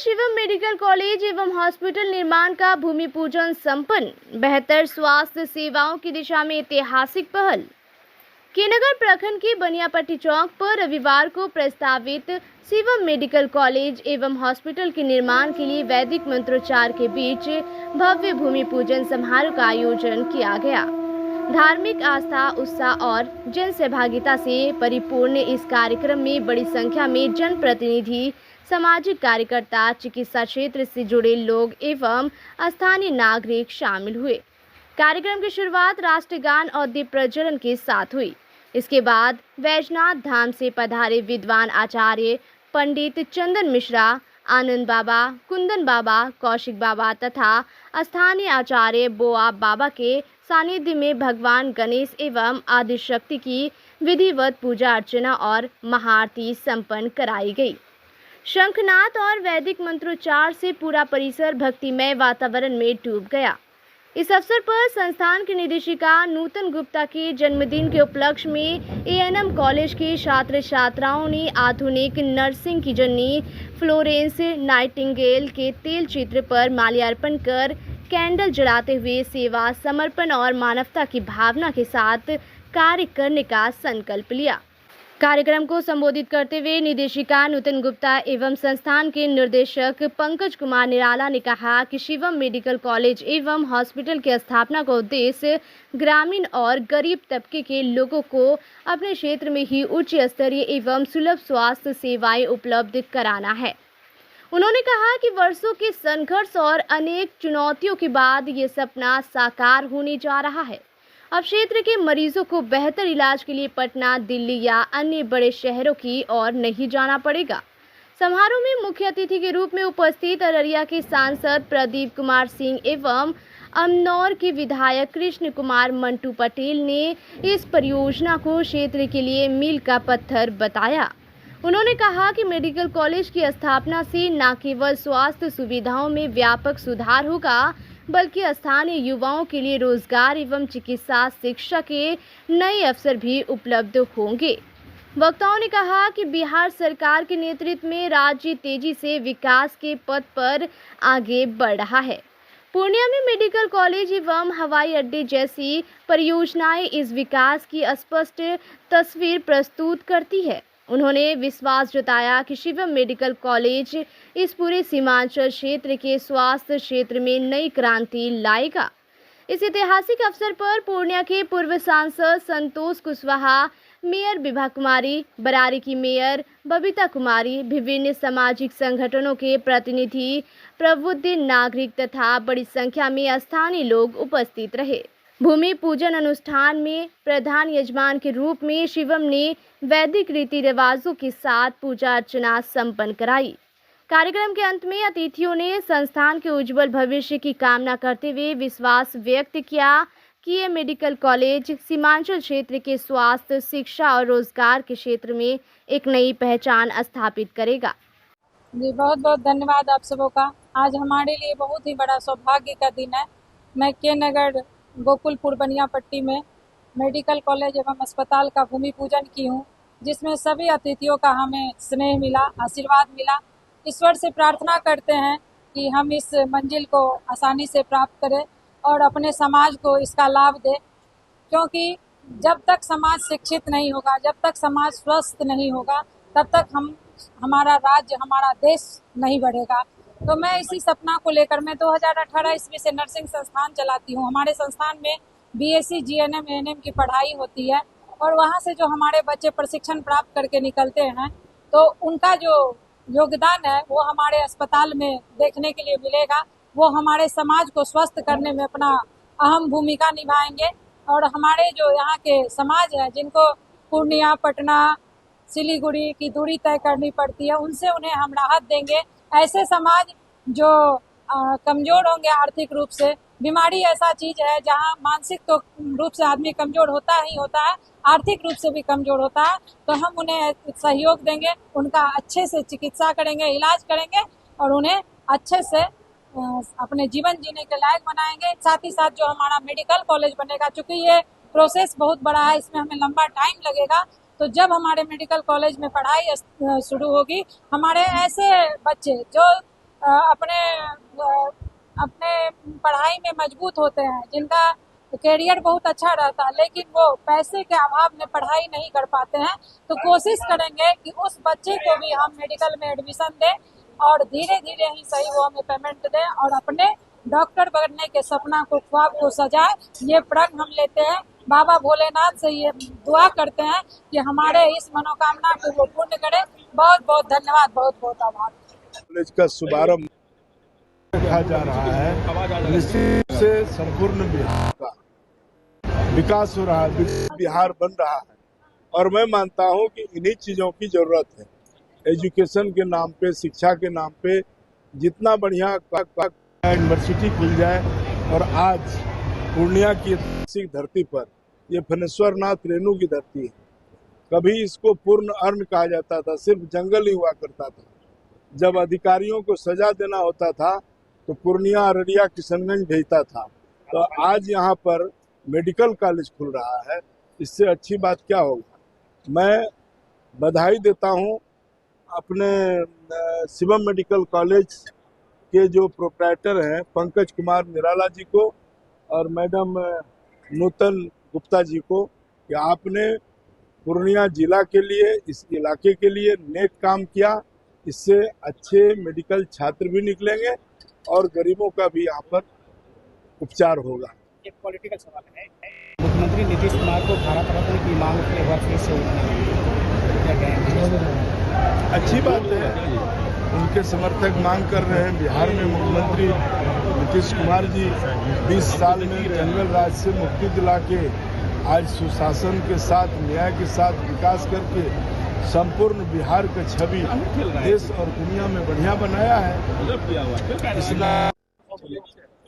Shivam medical college एवं hospital निर्माण का भूमि पूजन संपन्न। बेहतर स्वास्थ्य सेवाओं की दिशा में ऐतिहासिक पहल। के नगर प्रखंड के बनियापट्टी चौक पर रविवार को प्रस्तावित शिवम मेडिकल कॉलेज एवं हॉस्पिटल के निर्माण के लिए वैदिक मंत्रोच्चार के बीच भव्य भूमि पूजन समारोह का आयोजन किया गया। धार्मिक आस्था, उत्साह और जन सहभागिता से परिपूर्ण इस कार्यक्रम में बड़ी संख्या में जनप्रतिनिधि, सामाजिक कार्यकर्ता, चिकित्सा क्षेत्र से जुड़े लोग एवं स्थानीय नागरिक शामिल हुए। कार्यक्रम की शुरुआत राष्ट्रगान और दीप प्रज्वलन के साथ हुई। इसके बाद वैजनाथ धाम से पधारे विद्वान आचार्य पंडित चंदन मिश्रा, आनंद बाबा, कुंदन बाबा, कौशिक बाबा तथा स्थानीय आचार्य बोआ बाबा के सानिध्य में भगवान गणेश एवं आदिशक्ति की विधिवत पूजा अर्चना और महाआरती संपन्न कराई गई। शंखनाद और वैदिक मंत्रोच्चार से पूरा परिसर भक्तिमय वातावरण में डूब गया। इस अवसर पर संस्थान की निदेशिका नूतन गुप्ता के जन्मदिन के उपलक्ष्य में एएनएम कॉलेज के छात्र छात्राओं ने आधुनिक नर्सिंग की जननी फ्लोरेंस नाइटिंगेल के तेल चित्र पर माल्यार्पण कर कैंडल जलाते हुए सेवा, समर्पण और मानवता की भावना के साथ कार्य करने का संकल्प लिया। कार्यक्रम को संबोधित करते हुए निदेशिका नूतन गुप्ता एवं संस्थान के निर्देशक पंकज कुमार निराला ने कहा कि शिवम मेडिकल कॉलेज एवं हॉस्पिटल की स्थापना का उद्देश्य ग्रामीण और गरीब तबके के लोगों को अपने क्षेत्र में ही उच्च स्तरीय एवं सुलभ स्वास्थ्य सेवाएं उपलब्ध कराना है। उन्होंने कहा कि वर्षों के संघर्ष और अनेक चुनौतियों के बाद ये सपना साकार होने जा रहा है। अब क्षेत्र के मरीजों को बेहतर इलाज के लिए पटना, दिल्ली या अन्य बड़े शहरों की ओर नहीं जाना पड़ेगा। समारोह में मुख्य अतिथि के रूप में उपस्थित अररिया के सांसद प्रदीप कुमार सिंह एवं अमनौर के विधायक कृष्ण कुमार मंटू पटेल ने इस परियोजना को क्षेत्र के लिए मील का पत्थर बताया। उन्होंने कहा कि मेडिकल कॉलेज की स्थापना से न केवल स्वास्थ्य सुविधाओं में व्यापक सुधार होगा, बल्कि स्थानीय युवाओं के लिए रोजगार एवं चिकित्सा शिक्षा के नए अवसर भी उपलब्ध होंगे। वक्ताओं ने कहा कि बिहार सरकार के नेतृत्व में राज्य तेजी से विकास के पथ पर आगे बढ़ रहा है। पूर्णिया में मेडिकल कॉलेज एवं हवाई अड्डे जैसी परियोजनाएं इस विकास की स्पष्ट तस्वीर प्रस्तुत करती है। उन्होंने विश्वास जताया कि शिवम मेडिकल कॉलेज इस पूरे सीमांचल क्षेत्र के स्वास्थ्य क्षेत्र में नई क्रांति लाएगा। इस ऐतिहासिक अवसर पर पूर्णिया के पूर्व सांसद संतोष कुशवाहा, मेयर विभा कुमारी, बरारी की मेयर बबीता कुमारी, विभिन्न सामाजिक संगठनों के प्रतिनिधि, प्रबुद्ध नागरिक तथा बड़ी संख्या में स्थानीय लोग उपस्थित रहे। भूमि पूजन अनुष्ठान में प्रधान यजमान के रूप में शिवम ने वैदिक रीति रिवाजों के साथ पूजा अर्चना संपन्न कराई। कार्यक्रम के अंत में अतिथियों ने संस्थान के उज्जवल भविष्य की कामना करते हुए विश्वास व्यक्त किया कि ये मेडिकल कॉलेज सीमांचल क्षेत्र के स्वास्थ्य, शिक्षा और रोजगार के क्षेत्र में एक नई पहचान स्थापित करेगा। जी, बहुत बहुत धन्यवाद आप सबों का। आज हमारे लिए बहुत ही बड़ा सौभाग्य का दिन है। मैं के नगर गोकुलपुर बनियापट्टी में मेडिकल कॉलेज एवं अस्पताल का भूमि पूजन की हूँ, जिसमें सभी अतिथियों का हमें स्नेह मिला, आशीर्वाद मिला। ईश्वर से प्रार्थना करते हैं कि हम इस मंजिल को आसानी से प्राप्त करें और अपने समाज को इसका लाभ दें, क्योंकि जब तक समाज शिक्षित नहीं होगा, जब तक समाज स्वस्थ नहीं होगा, तब तक हमारा राज्य, हमारा देश नहीं बढ़ेगा। तो मैं इसी सपना को लेकर मैं 2018 ईस्वी से नर्सिंग संस्थान चलाती हूँ। हमारे संस्थान में बीएससी, जीएनएम, एएनएम की पढ़ाई होती है और वहाँ से जो हमारे बच्चे प्रशिक्षण प्राप्त करके निकलते हैं, तो उनका जो योगदान है वो हमारे अस्पताल में देखने के लिए मिलेगा। वो हमारे समाज को स्वस्थ करने में अपना अहम भूमिका निभाएंगे और हमारे जो यहाँ के समाज है, जिनको पूर्णिया, पटना, सिलीगुड़ी की दूरी तय करनी पड़ती है, उनसे उन्हें हम राहत देंगे। ऐसे समाज जो कमजोर होंगे आर्थिक रूप से, बीमारी ऐसा चीज है जहाँ मानसिक तो रूप से आदमी कमजोर होता ही होता है, आर्थिक रूप से भी कमजोर होता है, तो हम उन्हें सहयोग देंगे, उनका अच्छे से चिकित्सा करेंगे, इलाज करेंगे और उन्हें अच्छे से अपने जीवन जीने के लायक बनाएंगे। साथ ही साथ जो हमारा मेडिकल कॉलेज बनेगा, चूंकि ये प्रोसेस बहुत बड़ा है, इसमें हमें लंबा टाइम लगेगा, तो जब हमारे मेडिकल कॉलेज में पढ़ाई शुरू होगी, हमारे ऐसे बच्चे जो अपने पढ़ाई में मजबूत होते हैं, जिनका कैरियर बहुत अच्छा रहता है, लेकिन वो पैसे के अभाव में पढ़ाई नहीं कर पाते हैं। तो कोशिश करेंगे कि उस बच्चे को भी हम मेडिकल में एडमिशन दें और धीरे धीरे ही सही वो हमें पेमेंट दें और अपने डॉक्टर बनने के सपना को, ख्वाब को सजाए। ये प्रण हम लेते हैं, बाबा भोलेनाथ से ये दुआ करते हैं कि हमारे इस मनोकामना को वो पूर्ण करें। बहुत बहुत धन्यवाद, बहुत बहुत आभार। कॉलेज का शुभारंभ रखा जा रहा है। निश्चित से संपूर्ण बिहार का विकास हो रहा है, बिहार बन रहा है और मैं मानता हूं कि इन्हीं चीजों की जरूरत है। एजुकेशन के नाम पे, शिक्षा के नाम पे जितना बढ़िया यूनिवर्सिटी खुल जाए। और आज पूर्णिया की ऐतिहासिक धरती पर ये फनेश्वर नाथ रेणु की धरती है। कभी इसको पूर्ण अरण्य कहा जाता था, सिर्फ जंगल ही हुआ करता था। जब अधिकारियों को सजा देना होता था तो पूर्णिया, अररिया, किशनगंज भेजता था। तो आज यहाँ पर मेडिकल कॉलेज खुल रहा है, इससे अच्छी बात क्या होगा। मैं बधाई देता हूँ अपने शिवम मेडिकल कॉलेज के जो प्रोप्राइटर हैं पंकज कुमार निराला जी को और मैडम नूतन गुप्ता जी को कि आपने पूर्णिया जिला के लिए, इस इलाके के लिए नेक काम किया। इससे अच्छे मेडिकल छात्र भी निकलेंगे और गरीबों का भी यहाँ पर उपचार होगा। एक पॉलिटिकल सवाल है, मुख्यमंत्री नीतीश कुमार को भारत रत्न की मांग के बाद फिर से अच्छी बात है, उनके समर्थक मांग कर रहे हैं। बिहार में मुख्यमंत्री नीतीश कुमार जी 20 साल में जंगल राज से मुक्ति दिला के आज सुशासन के साथ, न्याय के साथ विकास करके संपूर्ण बिहार का छवि देश और दुनिया में बढ़िया बनाया है।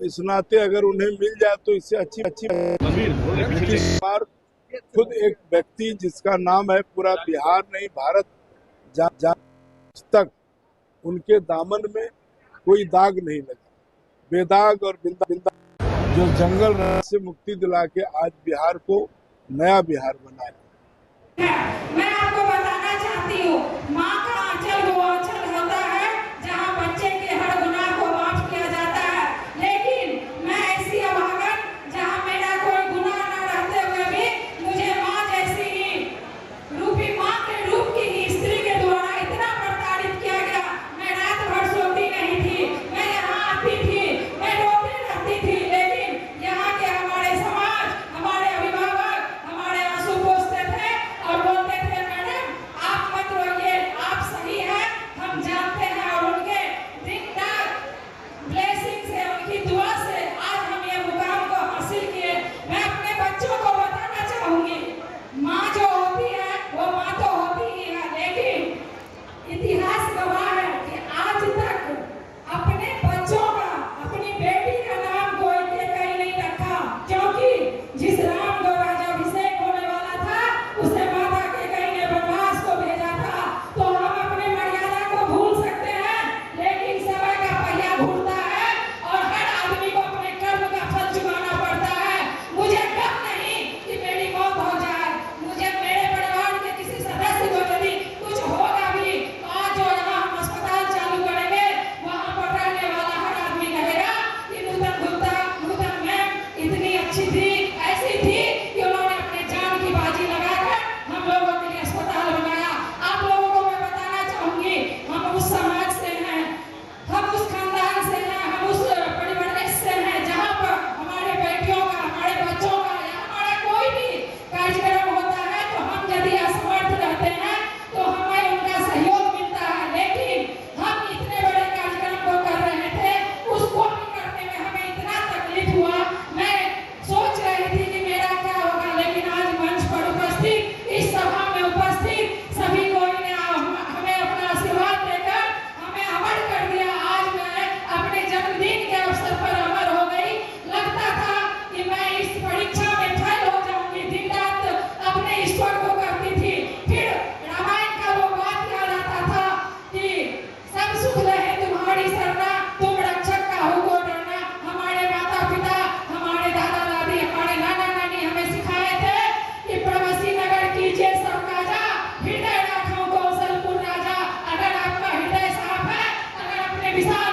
इस नाते अगर उन्हें मिल जाए तो इससे अच्छी नीतीश कुमार खुद एक व्यक्ति जिसका नाम है पूरा बिहार नहीं भारत तक, उनके दामन में कोई दाग नहीं लगा। बेदाग और बिंदा जो जंगल राज से मुक्ति दिला के आज बिहार को नया बिहार बनाया। मैं आपको बताना चाहती हूँ, माँ का आंचल वो आंचल होता है जहाँ बच्चे के हर गुनाह को माफ किया जाता है। लेकिन मैं ऐसी अभागन जहाँ मेरा कोई गुनाह न रहते हुए भी मुझे माँ जैसी ही रूपी माँ के रूप की ही स्त्री के द्वारा इतना प्रताड़ित किया गया। मैं रात भर सोती नहीं थी, मैं यहाँ आती थी, मैं रोती रहती थी, लेकिन यहाँ के हमारे समाज, हमारे अभिभावक हमारे आंसू पोंछते थे और बोलते थे, मैडम आप मत रोइए, आप सही हैं, हम जानते हैं। और उनके दिन रात ब्लेसिंग से, उनकी दुआ से आज हम ये मुकाम को हासिल किए। मैं अपने बच्चों को बताना चाहूंगी, माँ जो होती है वो माँ तो होती ही है, लेकिन इतिहास गवाह है कि आज तक अपने बच्चों का, अपनी बेटी का नाम कोई के कहीं नहीं रखा, क्योंकि जिस राम को राज्याभिषेक होने वाला था उसे माता के कहीं ने वनवास को भेजा था। तो हम अपने मर्यादा को भूल सकते हैं, लेकिन समय का पहिया घूमता है और हर आदमी को अपने कर्म का फल चुकाना पड़ता है। मुझे गम नहीं कि मेरी मौत हो जाए, मुझे मेरे परिवार के किसी सदस्य को यदि कुछ होगा भी, आज जो यहाँ हम अस्पताल चालू करेंगे वहाँ पर रहने वाला हर आदमी कहेगा कि नूतन गुप्ता, नूतन मैम इतनी अच्छी थी, ऐसी थी कि उन्होंने अपने जान की बाजी लगाकर हम लोगों के लिए अस्पताल बनाया। आप लोगों को मैं बताना चाहूंगी, हम उस समाज से हैं, हम उस खानदान से हैं, हम उस परिवार से हैं जहाँ पर हमारे बेटियों का, हमारे बच्चों का या हमारा कोई भी कार्यक्रम होता है तो हम यदि असमर्थ रहते हैं तो हमें उनका सहयोग मिलता है। लेकिन हम इतने बड़े कार्यक्रम को कर रहे थे, उसको भी करने में हमें इतना तकलीफ हुआ। मैं सोच रही थी कि मेरा क्या होगा, लेकिन आज मंच पर उपस्थित, इस सभा में उपस्थित सभी कोई ने हमें अपना आशीर्वाद देकर हमें अमर कर दिया। आज मैं अपने जन्मदिन के अवसर पर अमर हो गई। लगता था कि मैं इस परीक्षा में फेल हो जाऊंगी, दिन रात अपने ईश्वर को करती थी। फिर रामायण का वो बात याद आता था कि सब सुख रहे तुम्हारी सरना, तुम रक्षक का हो को डरना। हमारे माता पिता, हमारे दादा दादी, हमारे नाना नानी हमें सिखाए थे कि प्रवासी नगर कीजिए सब काजा, हृदय राखो कौशलपुर राजा। अगर आपका हृदय साफ है, अगर अपने विशाल